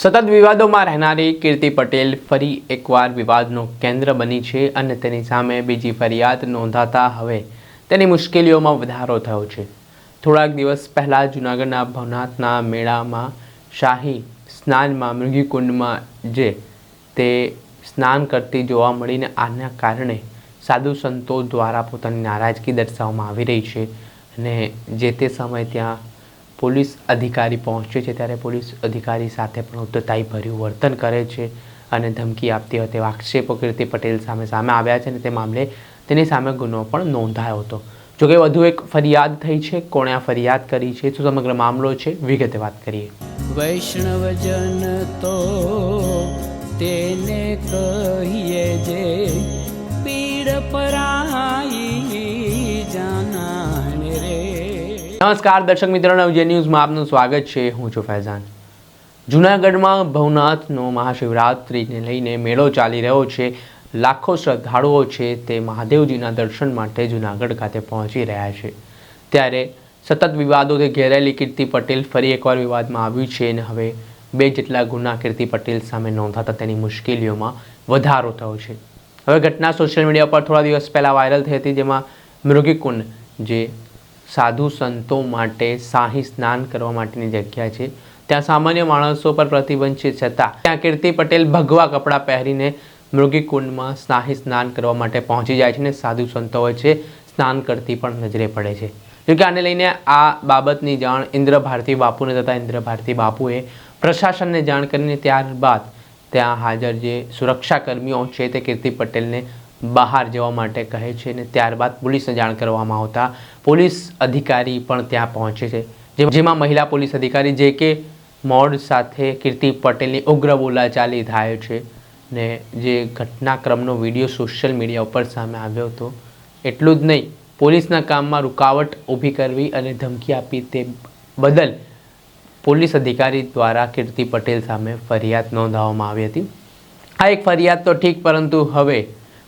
સતત વિવાદોમાં રહેનારી કીર્તિ પટેલ ફરી એકવાર વિવાદનું કેન્દ્ર બની છે અને તેની સામે બીજી ફરિયાદ નોંધાતા હવે તેની મુશ્કેલીઓમાં વધારો થયો છે. થોડાક દિવસ પહેલાં જૂનાગઢના ભવનાથના મેળામાં શાહી સ્નાનમાં મૃગીકુંડમાં જે તે સ્નાન કરતી જોવા મળીને આના કારણે સાધુ સંતો દ્વારા પોતાની નારાજગી દર્શાવવામાં આવી રહી છે અને જે તે સમયે ત્યાં પોલીસ અધિકારી પહોંચે છે ત્યારે પોલીસ અધિકારી સાથે પણ ઉદ્ધતાઈ ભર્યું વર્તન કરે છે અને ધમકી આપતી હોય તેવા આક્ષેપો કીર્તિ પટેલ સામે આવ્યા છે અને તે મામલે તેની સામે ગુનો પણ નોંધાયો હતો. જોકે વધુ એક ફરિયાદ થઈ છે. કોણે આ ફરિયાદ કરી છે, શું સમગ્ર મામલો છે, વિગતે વાત કરીએ. વૈષ્ણવજન તો તેને કહીએ જે પીડ પરાઈ જાનાને રે. નમસ્કાર દર્શક મિત્રો, નવજે ન્યૂઝમાં આપનું સ્વાગત છે. હું છું ફૈઝાન. જૂનાગઢમાં ભવનાથનો મહાશિવરાત્રિને લઈને મેળો ચાલી રહ્યો છે. લાખો શ્રદ્ધાળુઓ છે તે મહાદેવજીના દર્શન માટે જૂનાગઢ ખાતે પહોંચી રહ્યા છે. ત્યારે સતત વિવાદોથી ઘેરાયેલી કીર્તિ પટેલ ફરી એકવાર વિવાદમાં આવ્યું છે અને હવે 2 જેટલા ગુના કીર્તિ પટેલ સામે નોંધાતા તેની મુશ્કેલીઓમાં વધારો થયો છે. હવે ઘટના સોશિયલ મીડિયા પર થોડા દિવસ પહેલાં વાયરલ થઈ હતી, જેમાં મૃગીકુંડ જે સાધુ સંતો માટે શાહી સ્નાન કરવા માટેની જગ્યા છે, ત્યાં સામાન્ય માણસો પર પ્રતિબંધ છે, છતાં ત્યાં કીર્તિ પટેલ ભગવા કપડાં પહેરીને મૃગીકુંડમાં શાહી સ્નાન કરવા માટે પહોંચી જાય છે અને સાધુ સંતો વચ્ચે સ્નાન કરતી પણ નજરે પડે છે. જોકે આને લઈને આ બાબતની જાણ ઇન્દ્ર ભારતી બાપુને થતાં ઇન્દ્ર ભારતી બાપુએ પ્રશાસનને જાણ કરીને ત્યારબાદ ત્યાં હાજર જે સુરક્ષાકર્મીઓ છે તે કીર્તિ પટેલને બહાર જવા માટે કહે છે અને ત્યારબાદ પોલીસને જાણ કરવામાં આવતા પોલીસ અધિકારી પણ ત્યાં પહોંચે છે, જેમાં મહિલા પોલીસ અધિકારી જે કે મોડ સાથે કીર્તિ પટેલની ઉગ્ર બોલાચાલી થાય છે ને જે ઘટનાક્રમનો વિડીયો સોશિયલ મીડિયા ઉપર સામે આવ્યો હતો. એટલું જ નહીં, પોલીસના કામમાં રૂકાવટ ઊભી કરવી અને ધમકી આપી તે બદલ પોલીસ અધિકારી દ્વારા કીર્તિ પટેલ સામે ફરિયાદ નોંધાવવામાં આવી હતી. આ એક ફરિયાદ તો ઠીક, પરંતુ હવે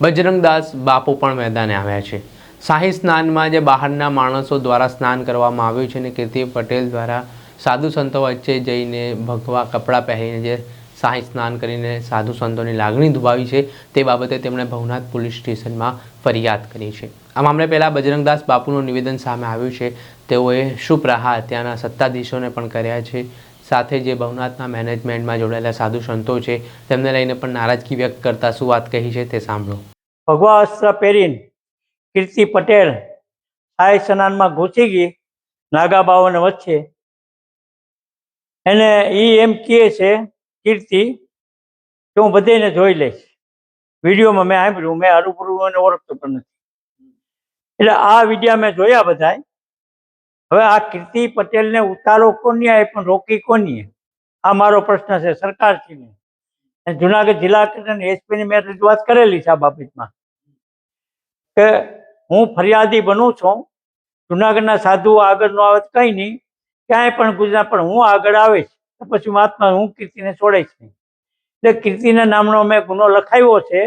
બજરંગદાસ બાપુ પણ મેદાને આવ્યા છે. શાહી સ્નાનમાં જે બહારના માણસો દ્વારા સ્નાન કરવામાં આવ્યું છે અને કીર્તિ પટેલ દ્વારા સાધુ સંતો વચ્ચે જઈને ભગવા કપડાં પહેરીને જે શાહી સ્નાન કરીને સાધુ સંતોની લાગણી દુભાવી છે તે બાબતે તેમણે ભવનાથ પોલીસ સ્ટેશનમાં ફરિયાદ કરી છે. આ મામલે પહેલાં બજરંગદાસ બાપુનું નિવેદન સામે આવ્યું છે. તેઓએ શુભપ્રહાર ત્યાંના સત્તાધીશોને પણ કર્યા છે. સાથે જે ભવનાથના મેનેજમેન્ટમાં જોડાયેલા સાધુ સંતો છે તેમને લઈને પણ નારાજગી વ્યક્ત કરતા શું વાત કહી છે તે સાંભળો. ભગવા અસ્ત્ર પહેરીને કીર્તિ પટેલ શાહી સ્નાનમાં ઘૂસી ગઈ નાગા બાવાને વચ્ચે. એને એમ કહે છે કીર્તિ કે હું બધાને જોઈ લઈશ. વિડીયોમાં મેં સાંભળ્યું, મેં હરૂભરૂ એને ઓળખતો પણ નથી. એટલે આ વિડીયા મેં જોયા બધા. હવે આ કીર્તિ પટેલને ઉતારો કોની આવે પણ રોકી કોની? આ મારો પ્રશ્ન છે સરકારશ્રીને. જુનાગઢ જિલ્લા કલેક્ટર એસપીની મેં રજૂઆત કરેલી છે આ બાબતમાં કે હું ફરિયાદી બનું છું. જુનાગઢના સાધુ આગળ નો આવે કંઈ નહીં, ક્યાંય પણ ગુજરાત પણ હું આગળ આવીશ તો પછી મહાત્મા હું કીર્તિને છોડીશ નહીં. એટલે કીર્તિના નામનો મેં ગુનો લખાવ્યો છે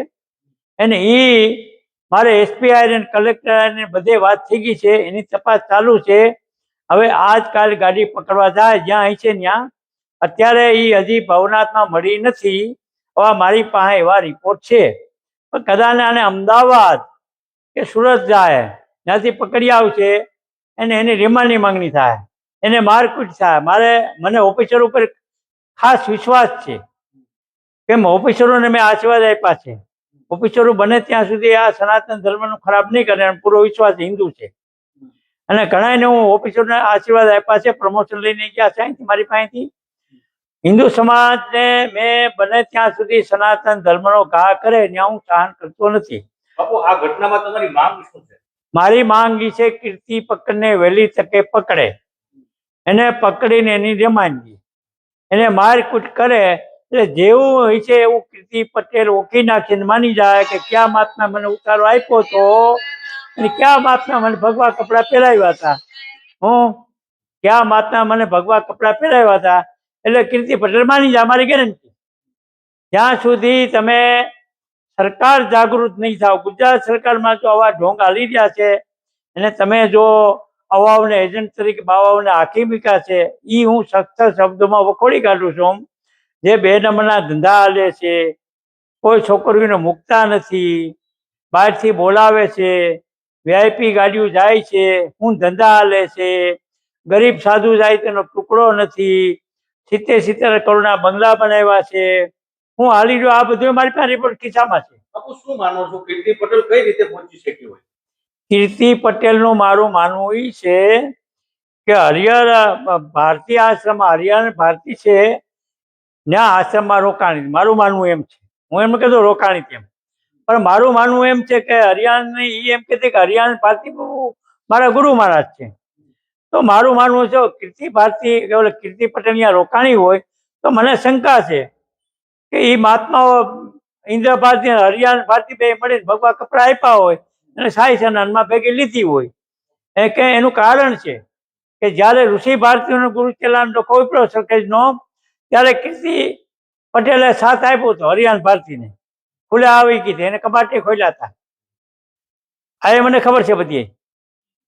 અને એ મારે એસપી આઈને કલેક્ટર આઈને બધે વાત થઈ ગઈ છે, એની તપાસ ચાલુ છે. હવે આજકાલ ગાડી પકડવા જાય જ્યાં અહીં છે ત્યાં. અત્યારે એ હજી ભવનાથમાં મળી નથી. હવે મારી પાસે એવા રિપોર્ટ છે, પણ કદાચ આને અમદાવાદ કે સુરત જાય, ત્યાંથી પકડી આવશે અને એની રિમાન્ડની માંગણી થાય, એને મારકૂટ થાય. મને ઓફિસર ઉપર ખાસ વિશ્વાસ છે, કેમ ઓફિસરોને મેં આશીર્વાદ આપ્યા છે. ઓફિસરો બને ત્યાં સુધી આ સનાતન ધર્મનું ખરાબ નહીં કરે, પૂરો વિશ્વાસ હિન્દુ છે. અને ઘણાને હું ઓફિસરોને આશીર્વાદ આપ્યા છે, પ્રમોશન લઈને ગયા છે અહીંથી મારી પાસેથી. હિન્દુ સમાજને મેં બને ત્યાં સુધી સનાતન ધર્મનો ઘા કરે ત્યાં હું સહન કરતો નથી. બાપુ, આ ઘટનામાં તમારી માંગ શું છે? મારી માંગ એ છે કીર્તિ પકડને વહેલી તકે પકડે, એને પકડીને એની રિમાન્ડ દે, એને મારકૂટ કરે. એટલે જેવું હોય છે એવું કીર્તિ પટેલ ઓકી નાખીને માની જાય કે ક્યાં મહાત્મા મને ઉતારો આપ્યો હતો અને ક્યાં મહાત્મા મને ભગવા કપડાં પહેરાવ્યા હતા. ક્યાં મહાત્મા મને ભગવા કપડાં પહેરાવ્યા હતા. એટલે કીર્તિ પટેલ માની જાય, મારી ગેરંટી. જ્યાં સુધી તમે સરકાર જાગૃત નહીં થાવ, ગુજરાત સરકારમાં જો આવા ઢોંગ હાલી રહ્યા છે અને તમે જો અવાવને એજન્ટ તરીકે બાવાઓને હાકી મૂક્યા છે, એ હું સખ્ત શબ્દોમાં વખોડી કાઢું છું. જે બે નંબરના ધંધા હાલે છે, કોઈ છોકરીઓને મૂકતા નથી, બહારથી બોલાવે છે, વીઆઈપી ગાડીઓ જાય છે, હું ધંધા હાલે છે, ગરીબ સાધુ જાય તેનો ટુકડો નથી, 70 કરોડના બંગલા બનાવ્યા છે, હું હાલી રહ્યો. આ બધું મારી પાસે રિપોર્ટ ખિસ્સામાં છે. બાપુ શું માનો છો કીર્તિ પટેલ કઈ રીતે પહોંચી શકી હોય? કીર્તિ પટેલનું મારું માનવું એ છે કે હરિયાણા ભારતી આશ્રમ, હરિયાણા ભારતી છે ત્યાં આશ્રમમાં રોકાણી. મારું માનવું એમ છે, હું એમ કહેતો રોકાણી તેમ, પણ મારું માનવું એમ છે કે હરિયાણા એ એમ કહેતી કે હરિયાણા ભારતી મારા ગુરુ મહારાજ છે. તો મારું માનવું છે કીર્તિ ભારતી કીર્તિ પટેલ અહીંયા રોકાણી હોય તો મને શંકા છે કે એ મહાત્માઓ ઇન્દ્ર ભારતી અને હરિયાણા ભારતી બે મળીને ભગવા કપડા આપ્યા હોય અને સાઈ સન્માનમાં ભેગી લીધી હોય. એ કે એનું કારણ છે કે જ્યારે ઋષિ ભારતીઓનો ગુરુ ચેલાનો કોઈ પણ સરખેજનો ત્યારે કીર્તિ પટેલે સાથ આપ્યો હતો હરિયાણા ભારતીને, ખુલ્લા આવી ગઈ હતી, એને કબાટે ખોલ્યા હતા. આ મને ખબર છે બધી.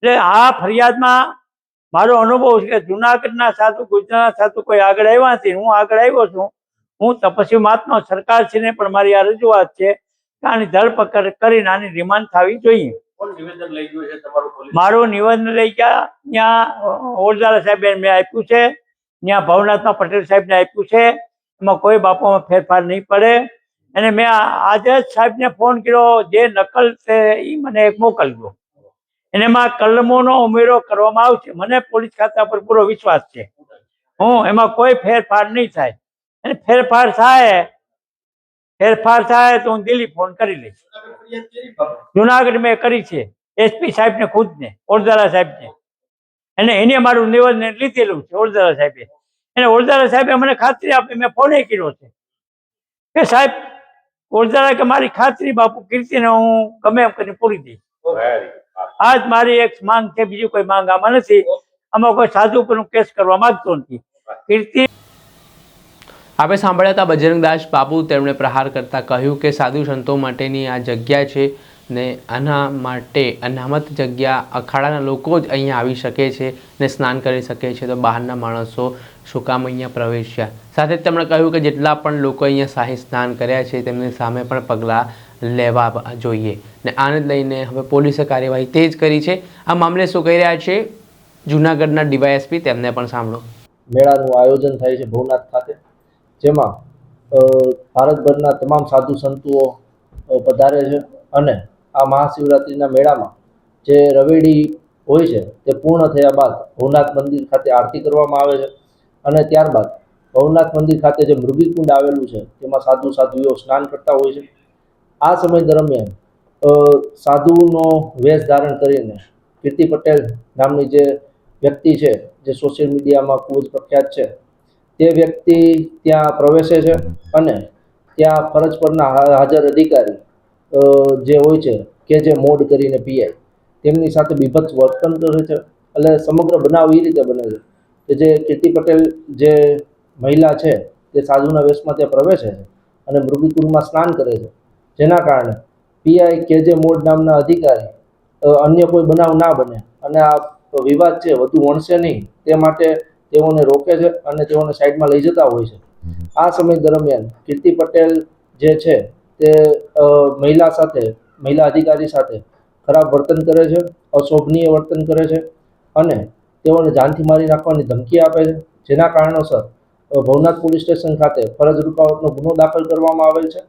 એટલે આ ફરિયાદમાં મારો અનુભવ છે કે જુનાગઢના સાધુ, ગુજરાતના સાધુ કોઈ આગળ આવ્યા નથી, હું આગળ આવ્યો છું. હું તપસ્વી મહાત્મા, સરકારશ્રીને પણ મારી આ રજૂઆત છે કે આની ધરપકડ કરીને આની રિમાન્ડ થવી જોઈએ. કોણ નિવેદન લઈ ગયું છે તમારું પોલીસ? મારું નિવેદન લઈ ગયા ત્યાં ઓરદારા સાહેબે મેં આપ્યું છે, ત્યાં ભવનાથમાં પટેલ સાહેબને આપ્યું છે. એમાં કોઈ બાપોમાં ફેરફાર નહીં પડે. અને મેં આજે જ સાહેબને ફોન કર્યો, જે નકલ છે એ મને એક મોકલજો, અને એમાં કલમોનો ઉમેરો કરવામાં આવશે. મને પોલીસ ખાતા પર પૂરો વિશ્વાસ છે, હું એમાં કોઈ ફેરફાર નહીં થાય. અને ફેરફાર થાય તો હું દિલ્હી ફોન કરી લઈશ. જુનાગઢ મેં કરી છે એસપી સાહેબને ખુદને, ઓરદારા સાહેબને, અને એને મારું નિવેદન લીધેલું છે ઓરદારા સાહેબે. અને ઓરદારા સાહેબે મને ખાતરી આપી, મેં ફોને કર્યો છે કે સાહેબ ઓરદારા કે મારી ખાતરી બાપુ કીર્તિને હું ગમે એમ કરીને પૂરી દઈશ. આ જ મારી એક માંગ છે, બીજું કોઈ માંગ આમાં નથી. આમાં કોઈ સાધુ પર હું કેસ કરવા માંગતો નથી. કીર્તિ આપણે સાંભળ્યા હતા બજરંગદાસ બાપુ. તેમણે પ્રહાર કરતા કહ્યું કે સાધુ સંતો માટેની આ જગ્યા છે ને આના માટે અનામત જગ્યા, અખાડાના લોકો જ અહીંયા આવી શકે છે ને સ્નાન કરી શકે છે, તો બહારના માણસો શું કામ અહીંયા પ્રવેશ્યા. સાથે જ તેમણે કહ્યું કે જેટલા પણ લોકો અહીંયા શાહી સ્નાન કર્યા છે તેમની સામે પણ પગલાં લેવા જોઈએ. ને આને લઈને હવે પોલીસે કાર્યવાહી તેજ કરી છે. આ મામલે શું કહી રહ્યા છે જૂનાગઢના ડીવાયએસપી, તેમને પણ સાંભળો. મેળાનું આયોજન થાય છે ભવનાથ ખાતે, જેમાં ભારતભરના તમામ સાધુ સંતો પધારે છે. અને આ મહાશિવરાત્રિના મેળામાં જે રવેડી હોય છે તે પૂર્ણ થયા બાદ ભવનાથ મંદિર ખાતે આરતી કરવામાં આવે છે. અને ત્યારબાદ ભવનાથ મંદિર ખાતે જે મૃગીકુંડ આવેલું છે તેમાં સાધુઓ સ્નાન કરતા હોય છે. આ સમય દરમિયાન સાધુનો વેશ ધારણ કરીને કીર્તિ પટેલ નામની જે વ્યક્તિ છે, જે સોશિયલ મીડિયામાં ખૂબ જ પ્રખ્યાત છે, તે વ્યક્તિ ત્યાં પ્રવેશે છે. અને ત્યાં ફરજ પરના હાજર અધિકારી જે હોય છે કે જે મોડ કરીને પીઆઈ, તેમની સાથે બીભત્સ વર્તન કરે છે. એટલે સમગ્ર બનાવ એ રીતે બને છે કે જે કીર્તિ પટેલ જે મહિલા છે તે સાધુના વેશમાં ત્યાં પ્રવેશે છે અને મૃગીકુંડમાં સ્નાન કરે છે, જેના કારણે પીઆઈ કે જે મોડ નામના અધિકારી અન્ય કોઈ બનાવ ના બને અને આ વિવાદ છે વધુ વણશે નહીં તે માટે તેઓને રોકે છે અને તેઓને સાઈડમાં લઈ જતા હોય છે. આ સમય દરમિયાન કીર્તિ પટેલ જે છે તે મહિલા અધિકારી સાથે ખરાબ વર્તન કરે છે, અશોભનીય વર્તન કરે છે અને તેઓને જાનથી મારી નાખવાની ધમકી આપે છે. જેના કારણોસર ભવનાથ પોલીસ સ્ટેશન ખાતે ફરજ રૂકાવટનો ગુનો દાખલ કરવામાં આવેલ છે.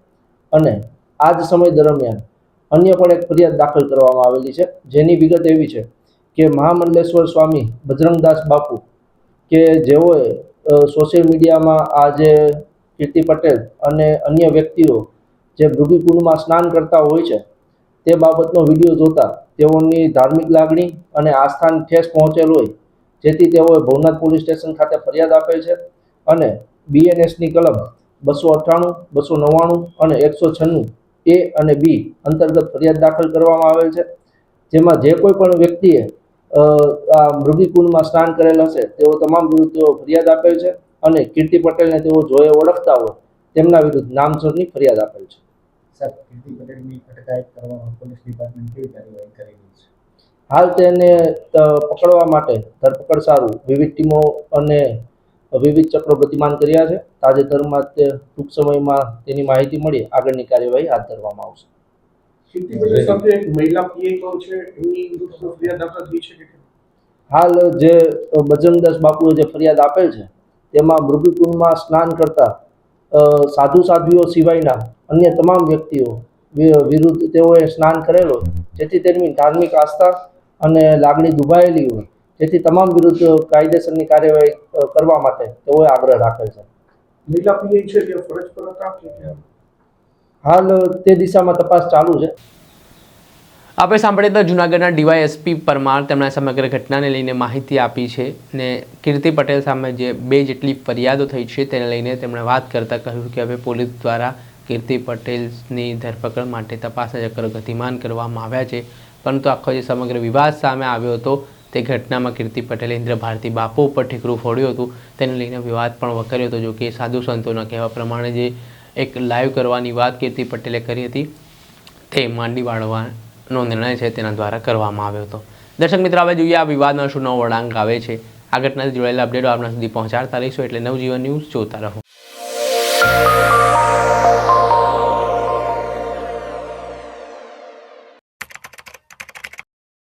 અને આ જ સમય દરમિયાન અન્ય પણ એક ફરિયાદ દાખલ કરવામાં આવેલી છે, જેની વિગત એવી છે કે મહામંડલેશ્વર સ્વામી બજરંગદાસ બાપુ કે જેઓએ સોશિયલ મીડિયામાં આ જે કીર્તિ પટેલ અને અન્ય વ્યક્તિઓ જે મૃગીકુંડમાં સ્નાન કરતા હોય છે તે બાબતનો વિડીયો જોતા તેઓની ધાર્મિક લાગણી અને આસ્થાને ઠેસ પહોંચેલ હોય, જેથી તેઓએ ભવનાથ પોલીસ સ્ટેશન ખાતે ફરિયાદ આપેલ છે. અને બીએનએસની કલમ 298, 299 અને 196 A અને B અંતર્ગત ફરિયાદ દાખલ કરવામાં આવેલ છે. જેમાં જે કોઈ પણ વ્યક્તિએ આ મૃગીકુંડમાં સ્નાન કરેલ હશે તેઓ તમામ વિરુદ્ધ તેઓ ફરિયાદ આપેલ છે. અને કીર્તિ પટેલને તેઓ જોએ ઓળખતા હોય તેમના વિરુદ્ધ નામજોગની ફરિયાદ આપેલ છે. સર, કીર્તિ પટેલની અટકાયત કરવામાં પોલીસ ડિપાર્ટમેન્ટ કેવી કાર્યવાહી કરી રહી છે? હાલ તેને પકડવા માટે ધરપકડ સારું વિવિધ ટીમો અને વિવિધ ચક્રો ગતિમાન કર્યા છે. તાજેતરમાં તે ટૂંક સમયમાં તેની માહિતી મળી આગળની કાર્યવાહી હાથ ધરવામાં આવશે. કીર્તિ પટેલ સાથે એક મહિલા પીએ પણ છે, એમની વિરુદ્ધ ફરિયાદ દાખલ થઈ છે કે કેમ? હાલ જે બજરંગદાસ બાપુએ જે ફરિયાદ આપેલ છે તેમાં મૃગકુંડમાં સ્નાન કરતા સાધુ સાધ્વીઓ સિવાયના અન્ય તમામ વ્યક્તિઓ વિરુદ્ધ તેઓએ સ્નાન કરેલો હોય, જેથી તેમની ધાર્મિક આસ્થા અને લાગણી દુભાયેલી હોય, જેથી તમામ વિરુદ્ધ કાયદેસરની કાર્યવાહી કરવા માટે તેઓએ આગ્રહ રાખેલ છે. મહિલા પીએ છે તે ફરજ પર હતા કે કેમ? હાલ તે દિશામાં તપાસ ચાલુ છે. આપણે સાંભળીએ તો જૂનાગઢના ડીવાયએસપી પરમાર તેમણે સમગ્ર ઘટનાને લઈને માહિતી આપી છે ને કીર્તિ પટેલ સામે જે 2 જેટલી ફરિયાદો થઈ છે તેને લઈને તેમણે વાત કરતાં કહ્યું કે હવે પોલીસ દ્વારા કીર્તિ પટેલની ધરપકડ માટે તપાસના ચક્રો ગતિમાન કરવામાં આવ્યા છે, પરંતુ આખો જે સમગ્ર વિવાદ સામે આવ્યો હતો તે ઘટનામાં કીર્તિ પટેલે ઇન્દ્ર ભારતી બાપુ ઉપર ઠીકરું ફોડ્યું હતું, તેને લઈને વિવાદ પણ વકર્યો હતો. જો કે સાધુ સંતોના કહેવા પ્રમાણે જે એક લાઈવ કરવાની વાત કીર્તિ પટેલે કરી હતી તે માંડી વાળવાનો નિર્ણય છે તેના દ્વારા કરવામાં આવ્યો હતો. દર્શક મિત્રો, હવે જોઈએ આ વિવાદમાં શું નવો વળાંક આવે છે. આ ઘટનાથી જોડાયેલા અપડેટો આપણા સુધી પહોંચાડતા રહીશું, એટલે નવજીવન ન્યૂઝ જોતા રહો.